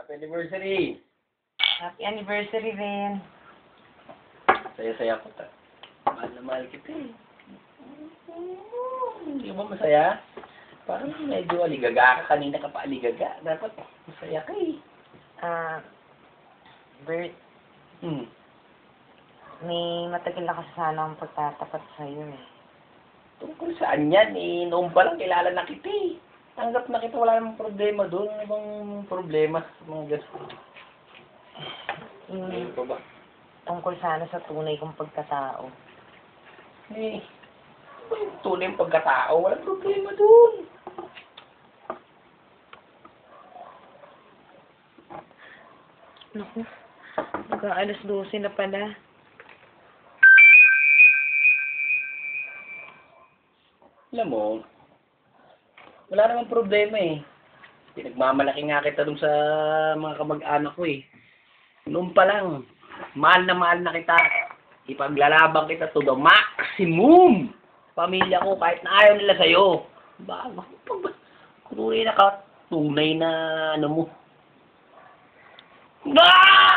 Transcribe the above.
Happy anniversary! Happy anniversary rin. Saya-saya ko ta. Mahal na mahal kita eh. Hindi ba masaya? Parang medyo aligaga ka. Kanina ka pa aligaga. Dapat masaya ka eh. Bert, may matagal na kasi sana akong pagtatapat sa'yo eh. Tungkol saan yan eh? Noon pa lang kilala na kita eh. Tanggap na kita, wala namang problema doon. Ano bang problema? Mga gano'n. Ano pa ba? Tungkol sana sa tunay kong pagkatao. Eh, ano ba yung tunay yung pagkatao? Walang problema doon. Naku, mag-aalas 12 na pala. Alam mo, wala namang problema eh. Pinagmamalaki nga kita dun sa mga kamag-anak ko eh. Noon pa lang, mahal na kita. Ipaglalaban kita to the maximum. Pamilya ko, kahit na ayaw nila sa'yo. Tunay na ka, tunay na ano mo. Ah!